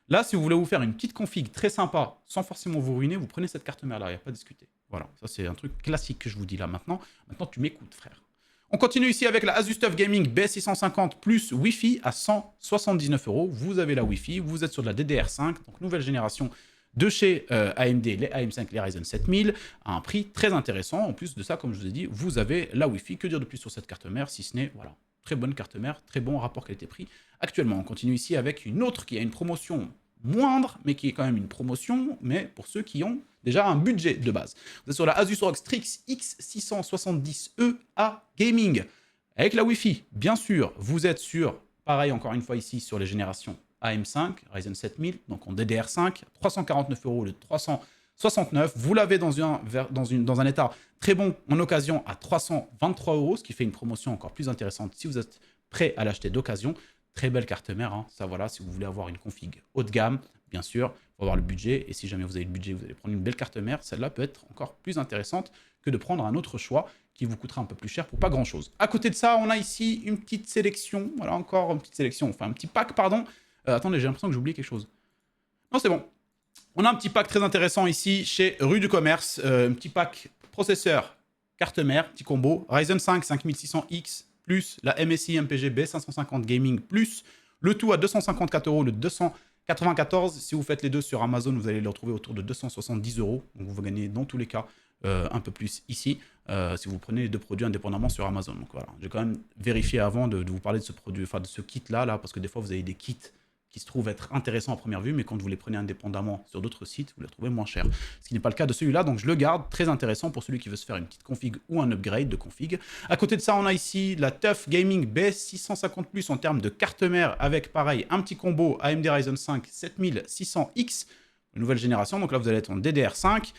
Là, si vous voulez vous faire une petite config très sympa, sans forcément vous ruiner, vous prenez cette carte mère là, il n'y a pas à discuter. Voilà, ça c'est un truc classique que je vous dis là maintenant. Maintenant, tu m'écoutes, frère. On continue ici avec la Asus TUF Gaming B650 plus Wi-Fi à 179 €. Vous avez la Wi-Fi, vous êtes sur de la DDR5, donc nouvelle génération de chez AMD, les AM5, les Ryzen 7000, à un prix très intéressant. En plus de ça, comme je vous ai dit, vous avez la Wi-Fi. Que dire de plus sur cette carte mère, si ce n'est, voilà, très bonne carte mère, très bon rapport qualité-prix. Actuellement, on continue ici avec une autre qui a une promotion moindre, mais qui est quand même une promotion, mais pour ceux qui ont déjà un budget de base. Vous êtes sur la Asus ROG Strix X670E A Gaming, avec la Wi-Fi, bien sûr. Vous êtes sur, pareil encore une fois ici, sur les générations AM5, Ryzen 7000, donc en DDR5, 349 € le 369. Vous l'avez dans un état très bon en occasion à 323 €, ce qui fait une promotion encore plus intéressante si vous êtes prêt à l'acheter d'occasion. Très belle carte mère, hein. Ça voilà, si vous voulez avoir une config haut de gamme, bien sûr, il faut avoir le budget. Et si jamais vous avez le budget, vous allez prendre une belle carte mère. Celle-là peut être encore plus intéressante que de prendre un autre choix qui vous coûtera un peu plus cher pour pas grand-chose. À côté de ça, on a ici une petite sélection. Voilà, encore une petite sélection, enfin un petit pack, pardon. Attendez, j'ai l'impression que j'ai oublié quelque chose. Non, c'est bon. On a un petit pack très intéressant ici chez Rue du Commerce. Un petit pack processeur, carte mère, petit combo. Ryzen 5 5600X plus la MSI MPG B550 Gaming plus le tout à 254 €, le 294. Si vous faites les deux sur Amazon, vous allez les retrouver autour de 270 €. Donc vous gagnez dans tous les cas un peu plus ici si vous prenez les deux produits indépendamment sur Amazon. Donc voilà, j'ai quand même vérifié avant de vous parler de ce produit, enfin de ce kit là, parce que des fois vous avez des kits qui se trouvent être intéressants à première vue, mais quand vous les prenez indépendamment sur d'autres sites, vous les trouvez moins chers. Ce qui n'est pas le cas de celui-là, donc je le garde, très intéressant pour celui qui veut se faire une petite config ou un upgrade de config. À côté de ça, on a ici la TUF Gaming B650 en termes de carte mère, avec pareil, un petit combo AMD Ryzen 5 7600X, nouvelle génération, donc là vous allez être en DDR5,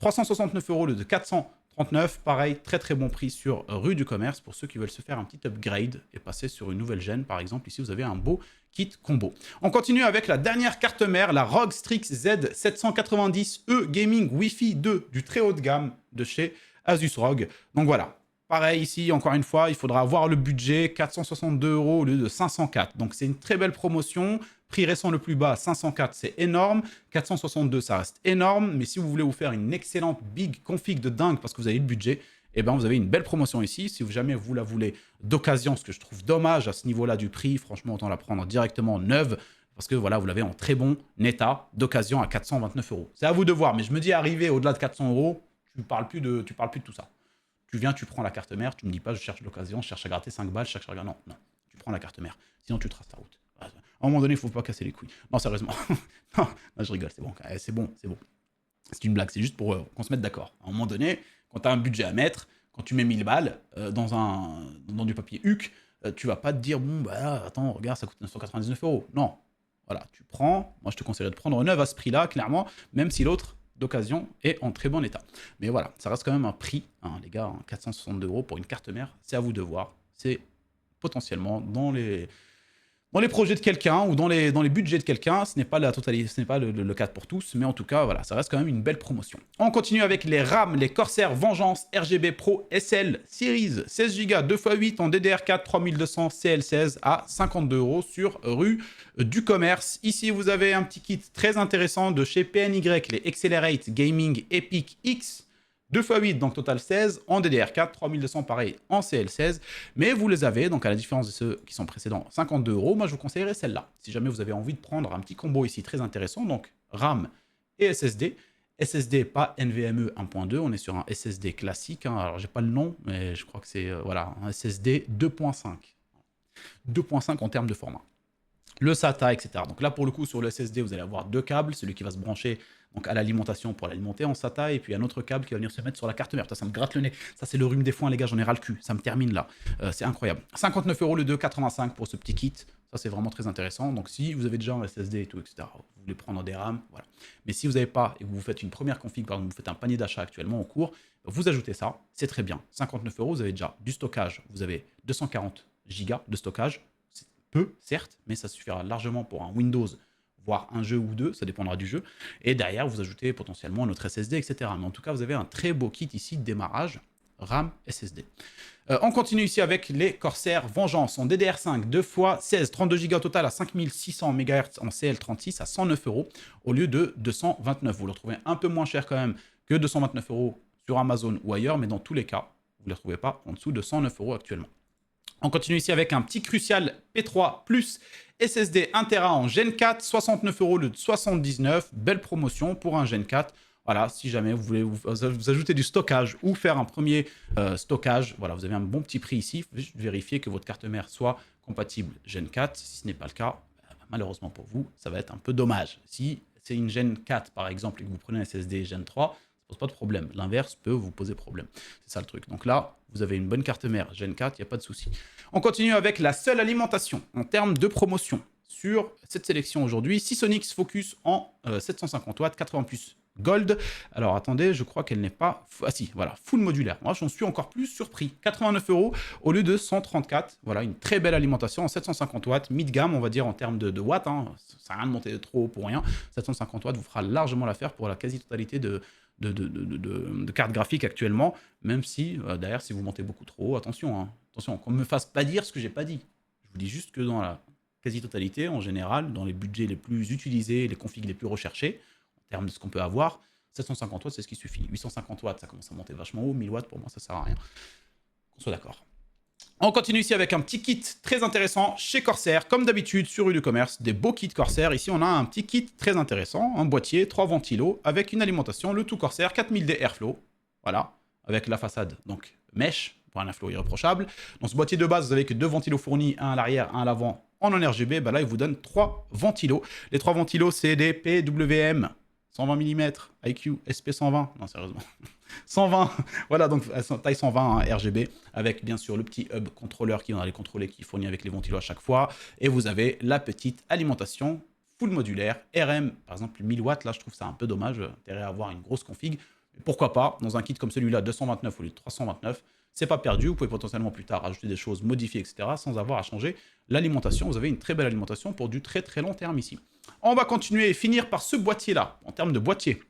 369 € le de 439, pareil, très très bon prix sur Rue du Commerce pour ceux qui veulent se faire un petit upgrade et passer sur une nouvelle gène, par exemple. Ici, vous avez un beau kit combo. On continue avec la dernière carte mère, la ROG Strix Z790E Gaming Wi-Fi 2 du très haut de gamme de chez Asus ROG. Donc voilà. Pareil ici, encore une fois, il faudra avoir le budget, 462 € au lieu de 504. Donc c'est une très belle promotion. Prix récent le plus bas, 504, c'est énorme. 462, ça reste énorme. Mais si vous voulez vous faire une excellente big config de dingue parce que vous avez le budget, eh ben vous avez une belle promotion ici. Si jamais vous la voulez d'occasion, ce que je trouve dommage à ce niveau-là du prix, franchement, autant la prendre directement neuve. Parce que voilà, vous l'avez en très bon état d'occasion à 429 €. C'est à vous de voir. Mais je me dis, arriver au-delà de 400 €, tu parles plus de tout ça. Tu viens, tu prends la carte mère, tu me dis pas, je cherche l'occasion, je cherche à gratter 5 balles, je cherche à regarder. Non, non, tu prends la carte mère. Sinon, tu traces ta route. À un moment donné, il faut pas casser les couilles. Non, sérieusement. non, je rigole, c'est bon. C'est bon, c'est bon. C'est une blague, c'est juste pour qu'on se mette d'accord. À un moment donné, quand tu as un budget à mettre, quand tu mets 1000 balles dans du papier HUC, tu vas pas te dire, bon, bah attends, regarde, ça coûte 999 €. Non. Voilà, tu prends. Moi, je te conseillerais de prendre neuve à ce prix-là, clairement, même si l'autre d'occasion est en très bon état. Mais voilà, ça reste quand même un prix, hein, les gars, 462 € pour une carte mère, c'est à vous de voir. C'est potentiellement dans les projets de quelqu'un ou dans les budgets de quelqu'un, ce n'est pas la totalité, ce n'est pas le cas pour tous, mais en tout cas, voilà, ça reste quand même une belle promotion. On continue avec les RAM, les Corsair Vengeance RGB Pro SL Series 16 Go 2x8 en DDR4 3200 CL16 à 52 € sur Rue du Commerce. Ici, vous avez un petit kit très intéressant de chez PNY, les Accelerate Gaming Epic X. 2x8, donc total 16, en DDR4, 3200 pareil en CL16, mais vous les avez, donc à la différence de ceux qui sont précédents, 52 €, moi je vous conseillerais celle-là, si jamais vous avez envie de prendre un petit combo ici très intéressant, donc RAM et SSD, SSD pas NVMe 1.2, on est sur un SSD classique, hein, alors j'ai pas le nom, mais je crois que c'est, voilà, un SSD 2.5, 2.5 en termes de format. Le SATA, etc. Donc là, pour le coup, sur le SSD, vous allez avoir deux câbles, celui qui va se brancher donc à l'alimentation pour l'alimenter en SATA, et puis un autre câble qui va venir se mettre sur la carte mère. Ça me gratte le nez. Ça, c'est le rhume des foins, les gars, j'en ai ras le cul. Ça me termine là. C'est incroyable. 59 € le 2,85 pour ce petit kit. Ça, c'est vraiment très intéressant. Donc, si vous avez déjà un SSD et tout, etc., vous voulez prendre des RAM, voilà. Mais si vous n'avez pas et que vous faites une première config, par exemple, vous faites un panier d'achat actuellement en cours, vous ajoutez ça, c'est très bien. 59 €, vous avez déjà du stockage, vous avez 240 Go de stockage. C'est peu, certes, mais ça suffira largement pour un Windows, voire un jeu ou deux, ça dépendra du jeu. Et derrière, vous ajoutez potentiellement notre SSD, etc. Mais en tout cas, vous avez un très beau kit ici de démarrage, RAM, SSD. On continue ici avec les Corsair Vengeance en DDR5 2x16, 32 Go au total à 5600 MHz en CL36 à 109 € au lieu de 229. Vous le retrouvez un peu moins cher quand même que 229 € sur Amazon ou ailleurs, mais dans tous les cas, vous ne le retrouvez pas en dessous de 109 € actuellement. On continue ici avec un petit Crucial P3 Plus SSD 1 Tera en Gen 4, 69 € de 79. Belle promotion pour un Gen 4. Voilà, si jamais vous voulez vous ajouter du stockage ou faire un premier stockage, voilà, vous avez un bon petit prix ici. Juste vérifier que votre carte mère soit compatible Gen 4. Si ce n'est pas le cas, malheureusement pour vous, ça va être un peu dommage. Si c'est une Gen 4 par exemple et que vous prenez un SSD Gen 3, ça pose pas de problème. L'inverse peut vous poser problème. C'est ça le truc. Donc là, vous avez une bonne carte mère Gen 4, il n'y a pas de souci. On continue avec la seule alimentation en termes de promotion sur cette sélection aujourd'hui. Seasonix Focus en 750 watts, 80 plus Gold. Alors attendez, je crois qu'elle n'est pas... Ah si, voilà, full modulaire. Moi, j'en suis encore plus surpris. 89 € au lieu de 134. Voilà, une très belle alimentation en 750 watts, mid-gamme, on va dire, en termes de watts. Hein. Ça n'a rien de monter trop haut pour rien. 750 watts vous fera largement l'affaire pour la quasi-totalité de cartes graphiques actuellement, même si, d'ailleurs, si vous montez beaucoup trop haut, attention, hein, attention, qu'on ne me fasse pas dire ce que j'ai pas dit. Je vous dis juste que dans la quasi-totalité, en général, dans les budgets les plus utilisés, les configs les plus recherchés, en termes de ce qu'on peut avoir, 750 watts, c'est ce qui suffit. 850 watts, ça commence à monter vachement haut. 1000 watts, pour moi, ça sert à rien. Qu'on soit d'accord. On continue ici avec un petit kit très intéressant chez Corsair, comme d'habitude sur rue du commerce, des beaux kits Corsair. Ici, on a un petit kit très intéressant, un boîtier, 3 ventilos, avec une alimentation, le tout Corsair 4000D Airflow, voilà, avec la façade, donc mèche, pour un airflow irréprochable. Dans ce boîtier de base, vous avez que 2 ventilos fournis, un à l'arrière, un à l'avant, en non-RGB. Bah là, il vous donne 3 ventilos. Les 3 ventilos, c'est des PWM 120 mm, IQ SP120, non sérieusement, 120, voilà, donc taille 120 hein, RGB, avec bien sûr le petit hub contrôleur qui va les contrôler, qui fournit avec les ventilos à chaque fois, et vous avez la petite alimentation full modulaire, RM, par exemple 1000 watts, là je trouve ça un peu dommage, intérêt à avoir une grosse config, mais pourquoi pas, dans un kit comme celui-là, 229 au lieu de 329, c'est pas perdu, vous pouvez potentiellement plus tard rajouter des choses, modifier, etc., sans avoir à changer l'alimentation, vous avez une très belle alimentation pour du très très long terme ici. On va continuer et finir par ce boîtier-là, en termes de boîtier.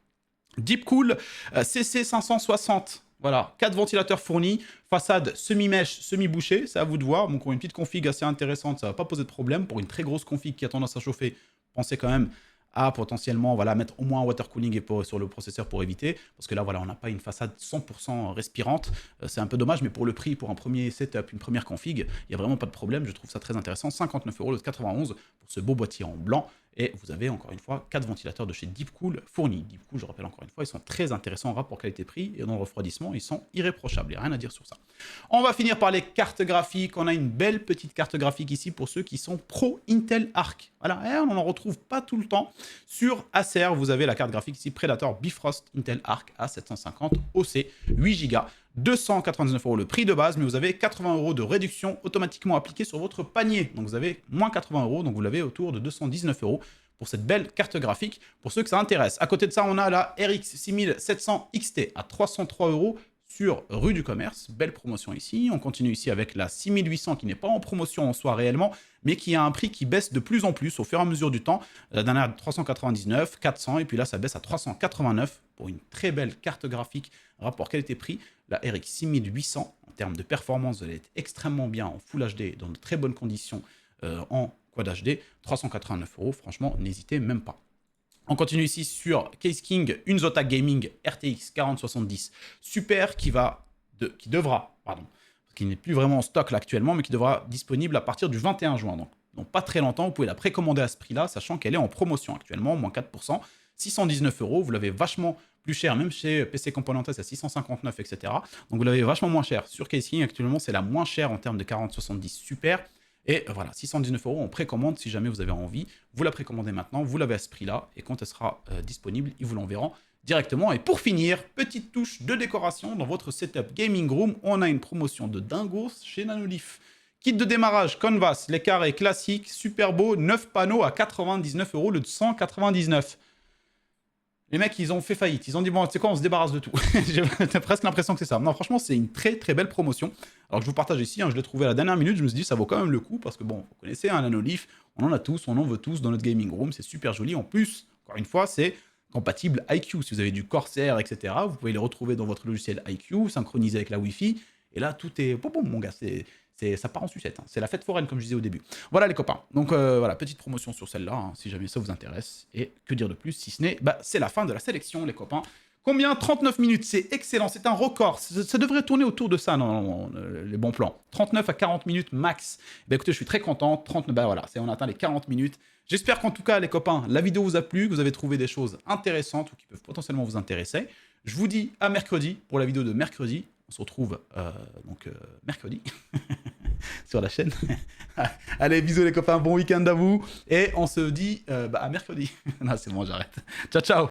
Deepcool CC560, voilà, 4 ventilateurs fournis, façade semi-mèche, semi-bouchée, c'est à vous de voir. Donc, une petite config assez intéressante, ça ne va pas poser de problème. Pour une très grosse config qui a tendance à chauffer, pensez quand même à potentiellement voilà, mettre au moins un water cooling sur le processeur pour éviter, parce que là, voilà, on n'a pas une façade 100% respirante. C'est un peu dommage, mais pour le prix, pour un premier setup, une première config, il n'y a vraiment pas de problème. Je trouve ça très intéressant. 59 € de 91 pour ce beau boîtier en blanc. Et vous avez encore une fois 4 ventilateurs de chez Deepcool fournis. Deepcool, je rappelle encore une fois, ils sont très intéressants en rapport qualité-prix et dans le refroidissement, ils sont irréprochables. Il n'y a rien à dire sur ça. On va finir par les cartes graphiques. On a une belle petite carte graphique ici pour ceux qui sont pro Intel Arc. Voilà, et on n'en retrouve pas tout le temps. Sur Acer, vous avez la carte graphique ici Predator Bifrost Intel Arc A750 OC 8 Go. 299 € le prix de base, mais vous avez 80 € de réduction automatiquement appliquée sur votre panier. Donc vous avez moins 80 €, donc vous l'avez autour de 219 € pour cette belle carte graphique, pour ceux que ça intéresse. À côté de ça, on a la RX 6700 XT à 303 € sur rue du commerce. Belle promotion ici. On continue ici avec la 6800 qui n'est pas en promotion en soi réellement, mais qui a un prix qui baisse de plus en plus au fur et à mesure du temps. La dernière 399, 400, et puis là ça baisse à 389 pour une très belle carte graphique rapport qualité-prix. La RX 6800 en termes de performance, vous allez être extrêmement bien en Full HD, dans de très bonnes conditions en Quad HD. 389 €, franchement, n'hésitez même pas. On continue ici sur Case King, une Zotac Gaming RTX 4070 Super qui devra, qui n'est plus vraiment en stock là actuellement, mais qui devra être disponible à partir du 21 juin. Donc pas très longtemps, vous pouvez la précommander à ce prix-là, sachant qu'elle est en promotion actuellement, moins 4%, 619 €, vous l'avez vachement plus cher, même chez PC Componentes à 659, etc. Donc vous l'avez vachement moins cher. Sur Case King, actuellement, c'est la moins chère en termes de 4070 Super. Et voilà, 619 € en précommande si jamais vous avez envie. Vous la précommandez maintenant, vous l'avez à ce prix-là. Et quand elle sera disponible, ils vous l'enverront directement. Et pour finir, petite touche de décoration dans votre setup gaming room. On a une promotion de dingos chez Nanolith. Kit de démarrage, Canvas, les carrés classiques, super beau, 9 panneaux à 99 € le de 199. Les mecs, ils ont fait faillite. Ils ont dit, bon, tu sais quoi, on se débarrasse de tout. J'ai presque l'impression que c'est ça. Non, franchement, c'est une très très belle promotion. Alors que je vous partage ici, hein, je l'ai trouvé à la dernière minute. Je me suis dit, ça vaut quand même le coup parce que, bon, vous connaissez un Nanolith, on en a tous, on en veut tous dans notre gaming room. C'est super joli. En plus, encore une fois, c'est compatible iQOO. Si vous avez du Corsair, etc., vous pouvez les retrouver dans votre logiciel iQOO, synchronisé avec la Wi-Fi. Et là, tout est. Boum, boum, mon gars, ça part en sucette. Hein. C'est la fête foraine, comme je disais au début. Voilà, les copains. Donc, voilà, petite promotion sur celle-là, hein, si jamais ça vous intéresse. Et que dire de plus, si ce n'est, bah, c'est la fin de la sélection, les copains. Combien? 39 minutes, c'est excellent, c'est un record. Ça devrait tourner autour de ça, non, les bons plans. 39 à 40 minutes max. Bah, écoutez, je suis très content. 39, bah voilà, on a atteint les 40 minutes. J'espère qu'en tout cas, les copains, la vidéo vous a plu, que vous avez trouvé des choses intéressantes ou qui peuvent potentiellement vous intéresser. Je vous dis à mercredi pour la vidéo de mercredi. On se retrouve mercredi sur la chaîne. Allez, bisous les copains, bon week-end à vous. Et on se dit à mercredi. Non, c'est bon, j'arrête. Ciao, ciao.